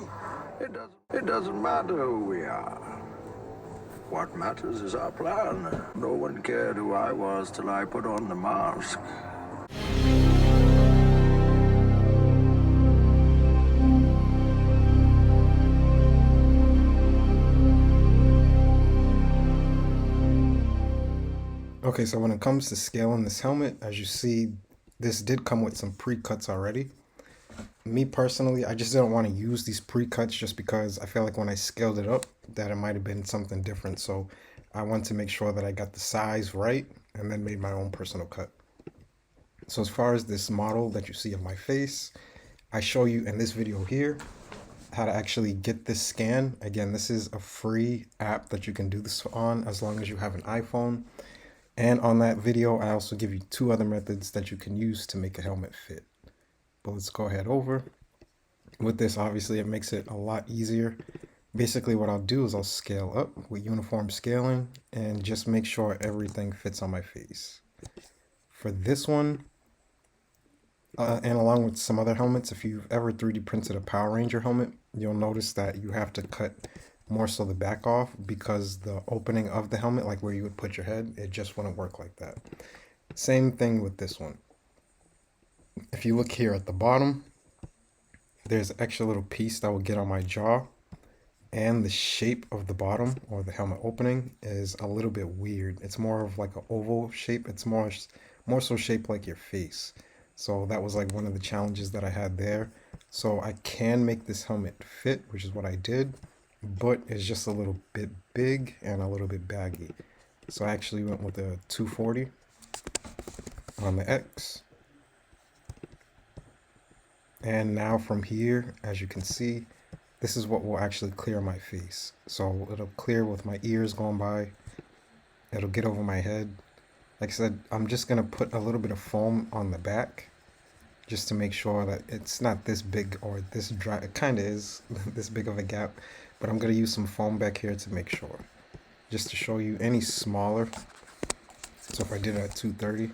you. It doesn't matter who we are. What matters is our plan. No one cared who I was till I put on the mask. Okay, so when it comes to scaling this helmet, as you see, this did come with some pre-cuts already. Me personally, I just didn't want to use these pre-cuts just because I feel like when I scaled it up, that it might have been something different. So I wanted to make sure that I got the size right and then made my own personal cut. So as far as this model that you see of my face, I show you in this video here how to actually get this scan. Again, this is a free app that you can do this on as long as you have an iPhone. And on that video, I also give you two other methods that you can use to make a helmet fit. But let's go ahead over. With this, obviously, it makes it a lot easier. Basically, what I'll do is I'll scale up with uniform scaling and just make sure everything fits on my face. For this one, and along with some other helmets, if you've ever 3D printed a Power Ranger helmet, you'll notice that you have to cut more so the back off because the opening of the helmet, like where you would put your head, it just wouldn't work like that. Same thing with this one. If you look here at the bottom, there's an extra little piece that will get on my jaw, and the shape of the bottom or the helmet opening is a little bit weird. It's more of like an oval shape. It's more so shaped like your face. So that was like one of the challenges that I had there. So I can make this helmet fit, which is what I did, but it's just a little bit big and a little bit baggy. So I actually went with a 240 on the X. And now from here, as you can see, this is what will actually clear my face. So it'll clear with my ears going by. It'll get over my head. Like I said, I'm just going to put a little bit of foam on the back just to make sure that it's not this big or this dry. It kind of is this big of a gap, but I'm going to use some foam back here to make sure. Just to show you any smaller. So if I did it at 230,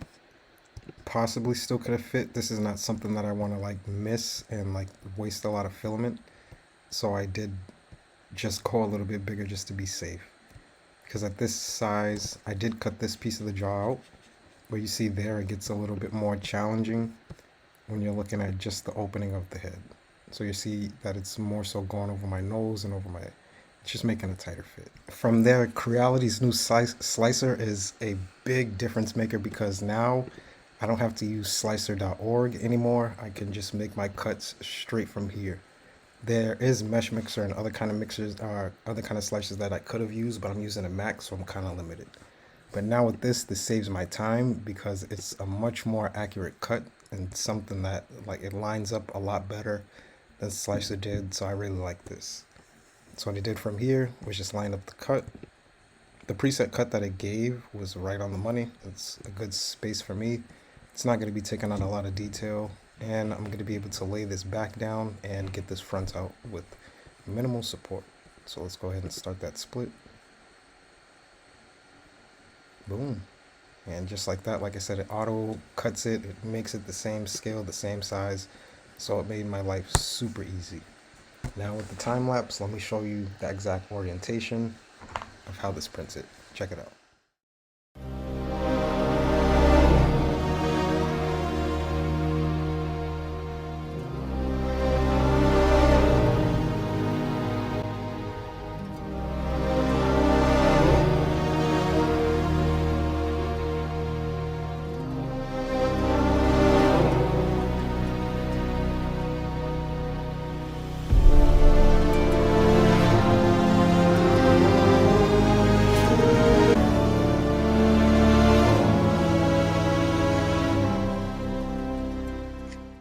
possibly still could have fit. This is not something that I want to like miss and like waste a lot of filament. So I did just go a little bit bigger just to be safe. Because at this size, I did cut this piece of the jaw out. But you see there, it gets a little bit more challenging when you're looking at just the opening of the head. So you see that it's more so going over my nose and over my, it's just making a tighter fit. From there, Creality's new slicer is a big difference maker because now I don't have to use slicer.org anymore. I can just make my cuts straight from here. There is Mesh Mixer and other kind of mixers, other kind of slicers that I could have used, but I'm using a Mac, so I'm kind of limited. But now with this saves my time because it's a much more accurate cut and something that like it lines up a lot better than Slicer did. So I really like this. So what I did from here was just line up the cut. The preset cut that it gave was right on the money. It's a good space for me. It's not going to be taking on a lot of detail. And I'm going to be able to lay this back down and get this front out with minimal support. So let's go ahead and start that split. Boom. And just like that, like I said, it auto cuts it. It makes it the same scale, the same size. So it made my life super easy. Now with the time lapse, let me show you the exact orientation of how this prints it. Check it out.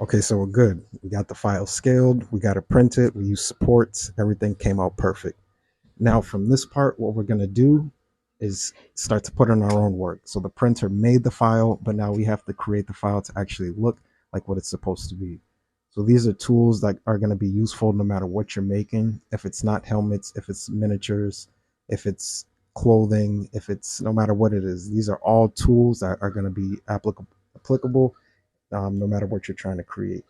Okay, so we're good. We got the file scaled, we got it printed, we used supports, everything came out perfect. Now from this part, what we're gonna do is start to put in our own work. So the printer made the file, but now we have to create the file to actually look like what it's supposed to be. So these are tools that are gonna be useful no matter what you're making. If it's not helmets, if it's miniatures, if it's clothing, if it's no matter what it is, these are all tools that are gonna be applicable no matter what you're trying to create.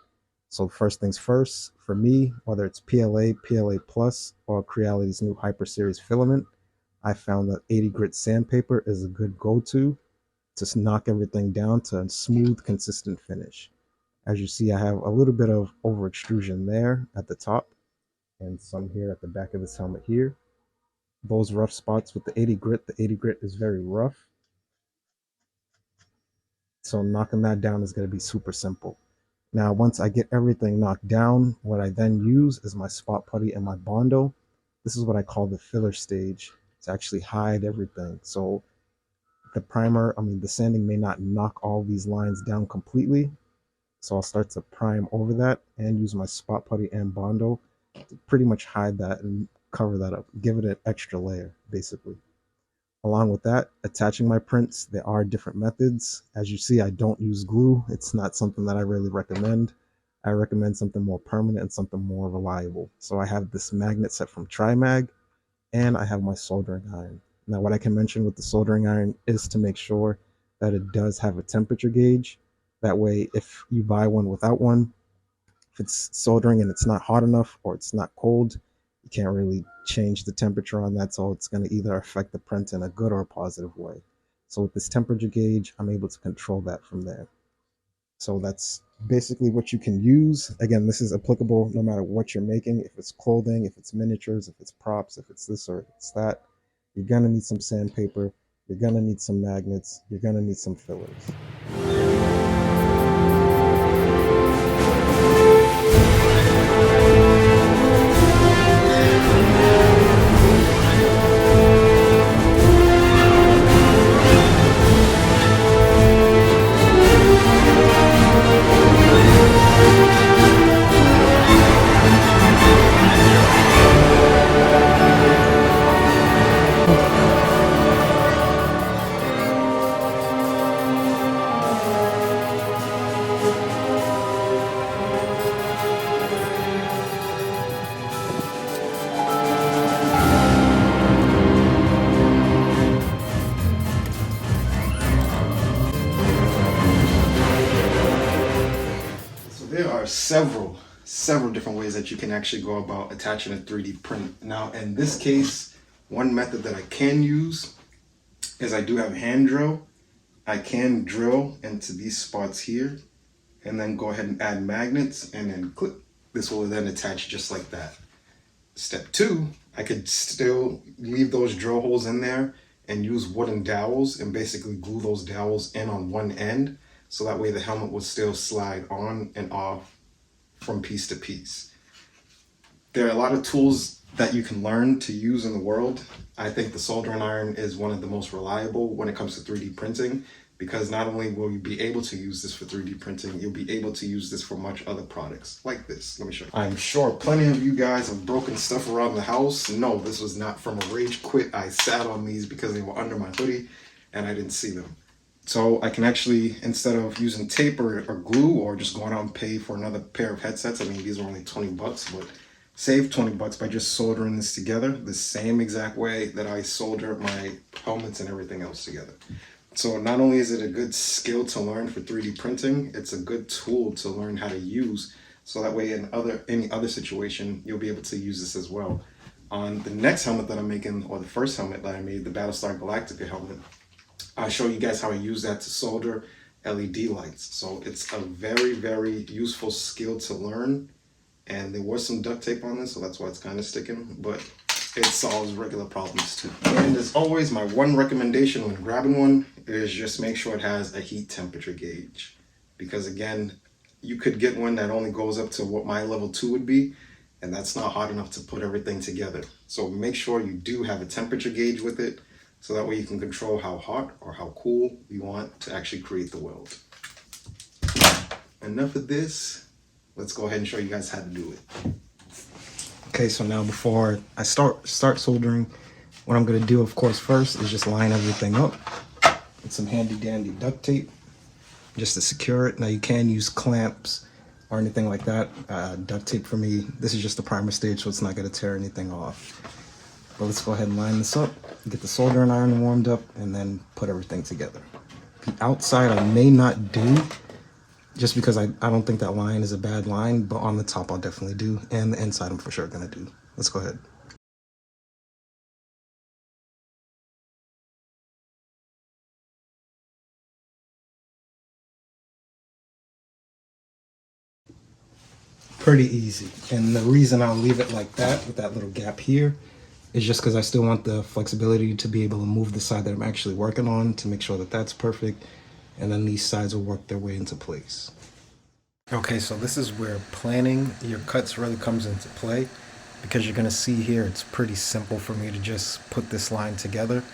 So first things first, for me, whether it's PLA, PLA Plus, or Creality's new Hyper Series filament, I found that 80 grit sandpaper is a good go-to to knock everything down to a smooth, consistent finish. As you see, I have a little bit of over extrusion there at the top and some here at the back of this helmet here. Those rough spots with the 80 grit is very rough. So knocking that down is going to be super simple. Now, once I get everything knocked down, what I then use is my spot putty and my Bondo. This is what I call the filler stage to actually hide everything. So the sanding may not knock all these lines down completely. So I'll start to prime over that and use my spot putty and Bondo to pretty much hide that and cover that up, give it an extra layer, basically. Along with that, attaching my prints, there are different methods. As you see, I don't use glue. It's not something that I really recommend. I recommend something more permanent and something more reliable. So I have this magnet set from Trimag, and I have my soldering iron. Now, what I can mention with the soldering iron is to make sure that it does have a temperature gauge. That way, if you buy one without one, if it's soldering and it's not hot enough or it's not cold, you can't really change the temperature on that. So it's going to either affect the print in a good or a positive way. So with this temperature gauge, I'm able to control that from there. So that's basically what you can use. Again, this is applicable no matter what you're making. If it's clothing, if it's miniatures, if it's props, if it's this or if it's that, you're going to need some sandpaper. You're going to need some magnets. You're going to need some fillers. There are several different ways that you can actually go about attaching a 3D print. Now, in this case, one method that I can use is I do have hand drill. I can drill into these spots here and then go ahead and add magnets and then click. This will then attach just like that. Step two, I could still leave those drill holes in there and use wooden dowels and basically glue those dowels in on one end. So that way the helmet would still slide on and off from piece to piece. There are a lot of tools that you can learn to use in the world. I think the soldering iron is one of the most reliable when it comes to 3D printing, because not only will you be able to use this for 3D printing, you'll be able to use this for much other products like this. Let me show you. I'm sure plenty of you guys have broken stuff around the house. No, this was not from a rage quit. I sat on these because they were under my hoodie and I didn't see them. So I can actually, instead of using tape or glue or just going out and pay for another pair of headsets, I mean, these are only 20 bucks, but save 20 bucks by just soldering this together the same exact way that I solder my helmets and everything else together. So not only is it a good skill to learn for 3D printing, it's a good tool to learn how to use. So that way in any other situation, you'll be able to use this as well. On the next helmet that I'm making, or the first helmet that I made, the Battlestar Galactica helmet, I'll show you guys how I use that to solder LED lights. So it's a very, very useful skill to learn. And there was some duct tape on this, so that's why it's kind of sticking, but it solves regular problems too. And as always, my one recommendation when grabbing one is just make sure it has a heat temperature gauge. Because again, you could get one that only goes up to what my level 2 would be, and that's not hot enough to put everything together. So make sure you do have a temperature gauge with it, so that way you can control how hot or how cool you want to actually create the weld. Enough of this. Let's go ahead and show you guys how to do it. Okay, so now before I start soldering, what I'm gonna do, of course, first is just line everything up with some handy dandy duct tape just to secure it. Now you can use clamps or anything like that. Duct tape for me, this is just the primer stage, so it's not gonna tear anything off. But let's go ahead and line this up, get the soldering iron warmed up, and then put everything together. The outside I may not do, just because I don't think that line is a bad line, but on the top I'll definitely do, and the inside I'm for sure gonna do. Let's go ahead. Pretty easy. And the reason I'll leave it like that with that little gap here is just because I still want the flexibility to be able to move the side that I'm actually working on to make sure that that's perfect. And then these sides will work their way into place. Okay, so this is where planning your cuts really comes into play, because you're going to see here it's pretty simple for me to just put this line together.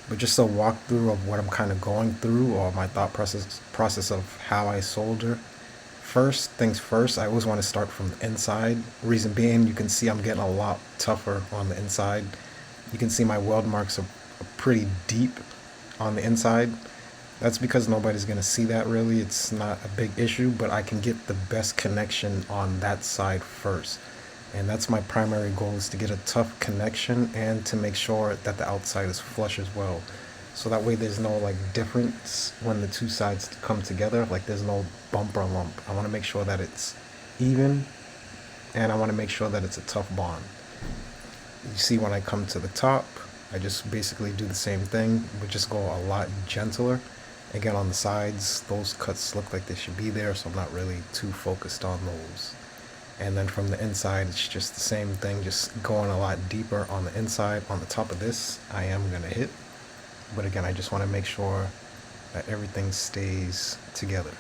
But just a walkthrough of what I'm kind of going through, or my thought process of how I solder. First things first, I always want to start from the inside. Reason being, you can see I'm getting a lot tougher on the inside. You can see my weld marks are pretty deep on the inside. That's because nobody's going to see that really. It's not a big issue, but I can get the best connection on that side first. And that's my primary goal, is to get a tough connection and to make sure that the outside is flush as well. So that way there's no like difference when the two sides come together, like there's no bump or lump. I want to make sure that it's even, and I want to make sure that it's a tough bond. You see when I come to the top, I just basically do the same thing, but just go a lot gentler. Again, on the sides, those cuts look like they should be there, so I'm not really too focused on those. And then from the inside, it's just the same thing, just going a lot deeper on the inside. On the top of this, I am going to hit. But again, I just want to make sure that everything stays together.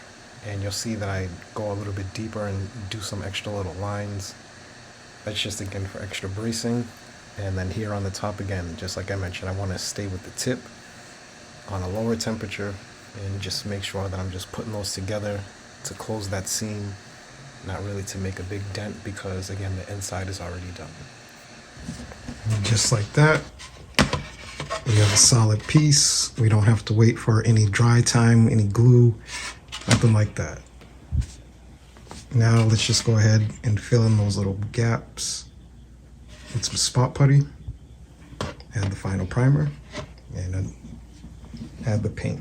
And you'll see that I go a little bit deeper and do some extra little lines. That's just again for extra bracing. And then here on the top again, just like I mentioned, I want to stay with the tip on a lower temperature and just make sure that I'm just putting those together to close that seam, not really to make a big dent, because again, the inside is already done. And just like that, we have a solid piece. We don't have to wait for any dry time, any glue, nothing like that. Now let's just go ahead and fill in those little gaps with some spot putty, add the final primer, and then add the paint.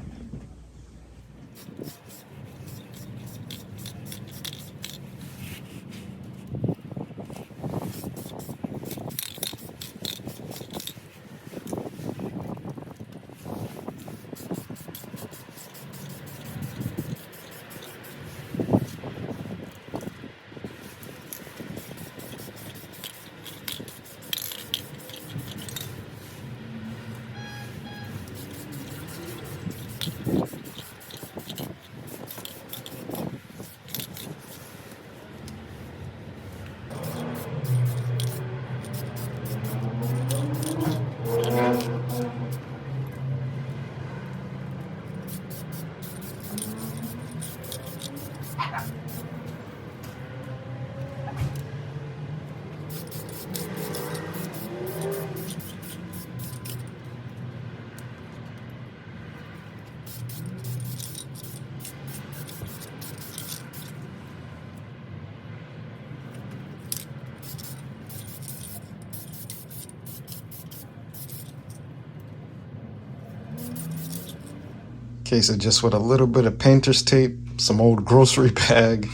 Okay, so just with a little bit of painter's tape, some old grocery bag,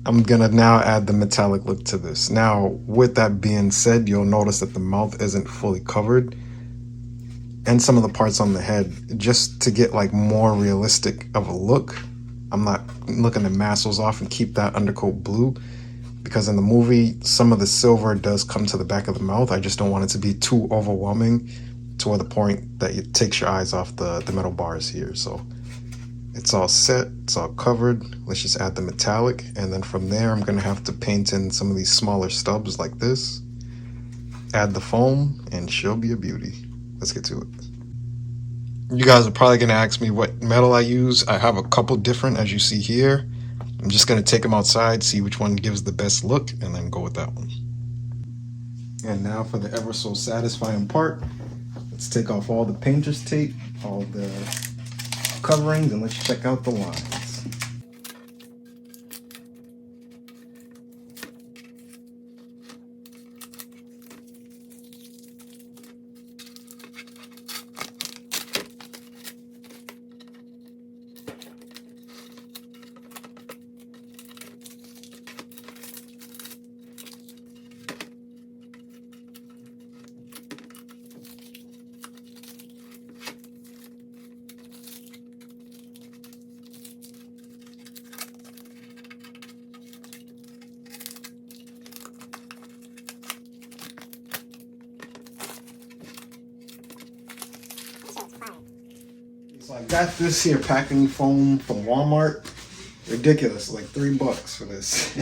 I'm gonna now add the metallic look to this. Now, with that being said, you'll notice that the mouth isn't fully covered, and some of the parts on the head, just to get like more realistic of a look. I'm not looking to mask those off and keep that undercoat blue, because in the movie, some of the silver does come to the back of the mouth. I just don't want it to be too overwhelming to the point that it takes your eyes off the metal bars here. So it's all set, it's all covered. Let's just add the metallic, and then from there I'm gonna have to paint in some of these smaller stubs like this, add the foam, and she'll be a beauty. Let's get to it. You guys are probably gonna ask me what metal I use. I have a couple different, as you see here. I'm just gonna take them outside, see which one gives the best look, and then go with that one. And now for the ever so satisfying part. Let's take off all the painter's tape, all the coverings, and let's check out the lines. So I got this here packing foam from Walmart. Ridiculous, like $3 for this.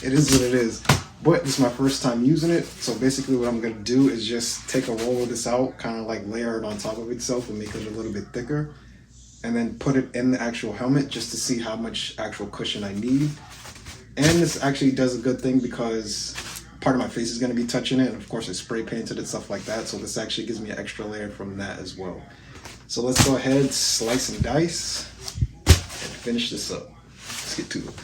It is what it is. But this is my first time using it. So basically what I'm gonna do is just take a roll of this out, kind of like layer it on top of itself and make it a little bit thicker. And then put it in the actual helmet just to see how much actual cushion I need. And this actually does a good thing because part of my face is gonna be touching it. And of course I spray painted and stuff like that. So this actually gives me an extra layer from that as well. So let's go ahead, slice and dice, and finish this up. Let's get to it.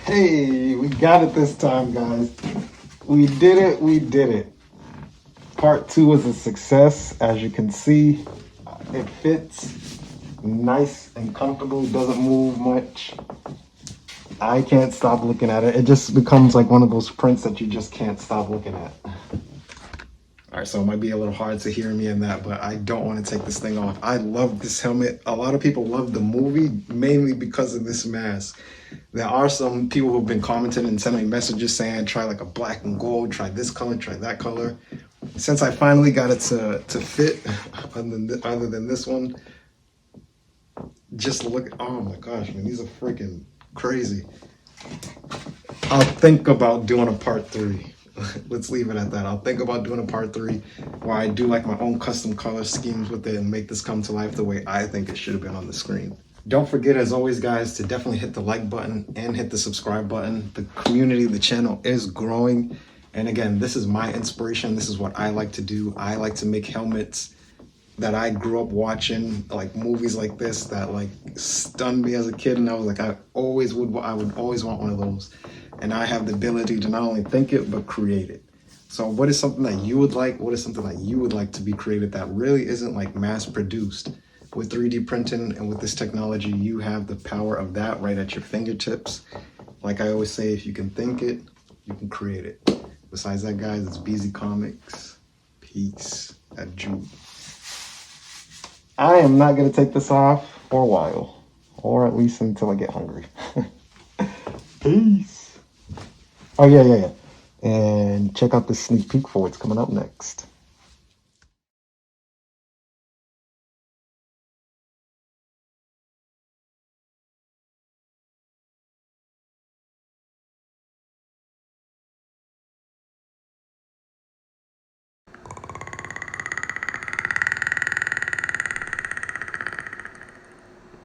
Hey, we got it this time, guys. We did it, we did it. Part 2 was a success. As you can see, it fits nice and comfortable, doesn't move much. I can't stop looking at it. It just becomes like one of those prints that you just can't stop looking at. All right, so it might be a little hard to hear me in that, but I don't want to take this thing off. I love this helmet. A lot of people love the movie, mainly because of this mask. There are some people who've been commenting and sending me messages saying, try like a black and gold, try this color, try that color. Since I finally got it to fit, other than this one, just look, oh my gosh, man, these are freaking crazy. I'll think about doing a part 3. Let's leave it at that. I'll think about doing a part 3 where I do like my own custom color schemes with it and make this come to life the way I think it should have been on the screen. Don't forget, as always, guys, to definitely hit the like button and hit the subscribe button. The community, the channel is growing. And again, this is my inspiration. This is what I like to do. I like to make helmets that I grew up watching, like movies like this that like stunned me as a kid. And I was like, I would always want one of those. And I have the ability to not only think it, but create it. So what is something that you would like? What is something that you would like to be created that really isn't like mass produced? With 3D printing and with this technology, you have the power of that right at your fingertips. Like I always say, if you can think it, you can create it. Besides that, guys, it's BZ Comics. Peace. Adieu. I am not going to take this off for a while, or at least until I get hungry. Peace. Oh, yeah. And check out the sneak peek for what's coming up next.